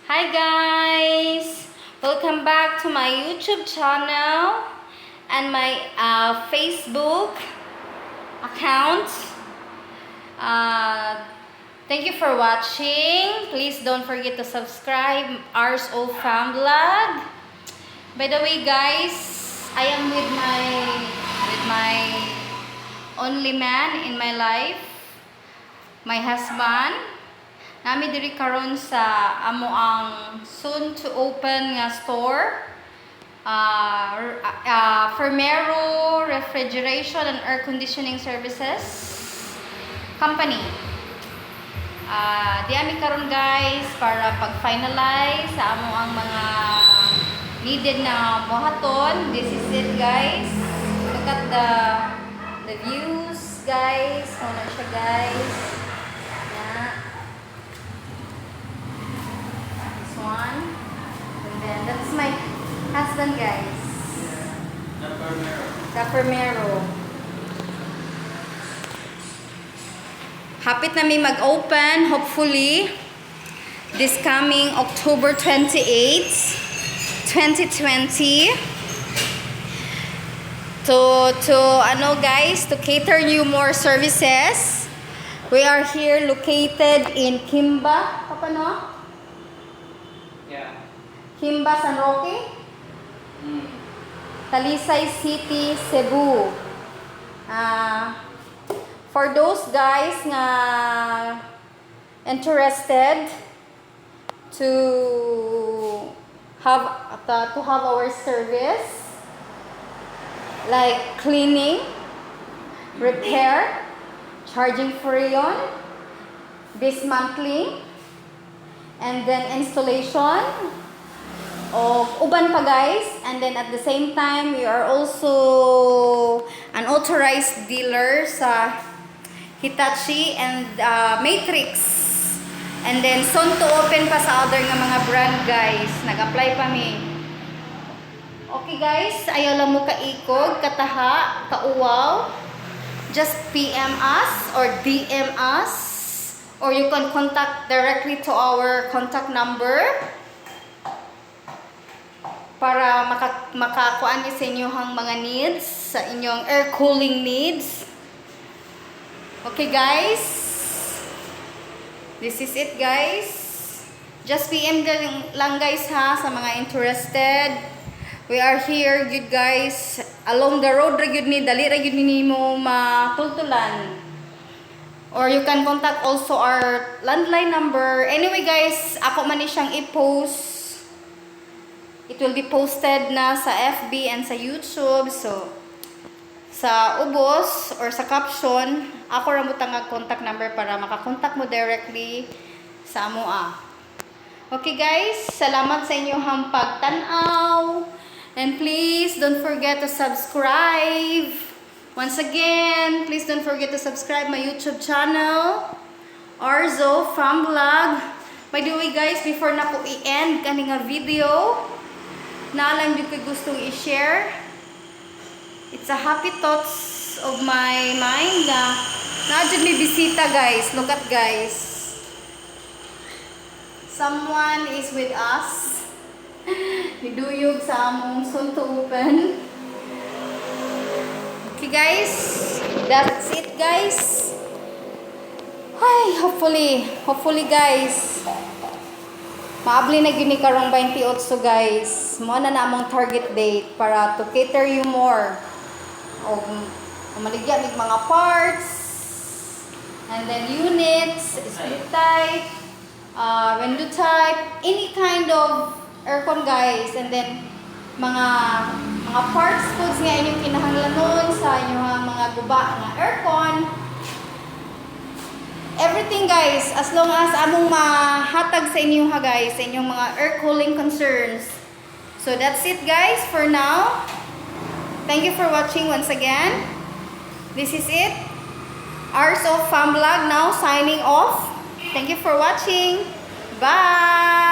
Hi guys! Welcome back to my YouTube channel and my Facebook account. Thank you for watching. Please don't forget to subscribe Ours O Fam Vlog. By the way guys, I am with my only man in my life, my husband. Nami diri karon sa amo ang soon to open nga store. FERMIRO Refrigeration and Air Conditioning Services Company. Di ami karon guys para pag-finalize sa amo ang mga needed na buhaton. This is it guys. Look at the views guys. Ano siya guys. One, and then that's my husband guys. The FERMIRO. Hapit na may mag-open hopefully this coming October 28, 2020. To ano guys, to cater you more services. We are here located in Kimba. Papa no? Kimba, San Roque, Talisay City, Cebu. For those guys nga interested to have our service like cleaning, repair, charging freon, dismantling, and then installation of uban pa guys, and then at the same time we are also an authorized dealer sa Hitachi and Matrix, and then soon to open pa sa other nga mga brand guys. Nag-apply pa mi. Okay guys, ayaw lang mo kaikog, kataha, kauwaw. Just PM us or DM us, or you can contact directly to our contact number para makakuan niyo sa inyong mga needs, sa inyong air cooling needs. Okay guys, this is it guys. Just PM lang guys ha sa mga interested. We are here good guys, along the road ra gyud ni, dali ra gyud ni mo matultulan. Or you can contact also our landline number. Anyway guys, ako man ni siyang i-post. It will be posted na sa FB and sa YouTube. So, sa ubos or sa caption, ako ra mo tangag contact number para makakontak mo directly sa amoa. Okay guys, salamat sa inyong pagtanaw. And please don't forget to subscribe. Once again, please don't forget to subscribe my YouTube channel, Ours O Fam Vlog. By the way guys, before na ko i-end kani nga video, naalam yung ko gustong i-share. It's a happy thoughts of my mind na naadyan may bisita guys. Look at guys. Someone is with us. Niduyog sa among soon to open. Okay guys, that's it guys. Ay, hopefully guys. Maabli na gini karong 28 guys. Mo na namong target date para to cater you more. O maligya mig mga parts, and then units, split type, window type, any kind of aircon guys, and then mga parts foods nga inyong kinahanglanon sa inyong mga guba nga aircon. Everything guys, as long as among mahatag sa inyo ha guys, sa inyong mga air cooling concerns. So that's it guys for now. Thank you for watching once again. This is it. Ours O Fam Vlog now signing off. Thank you for watching. Bye!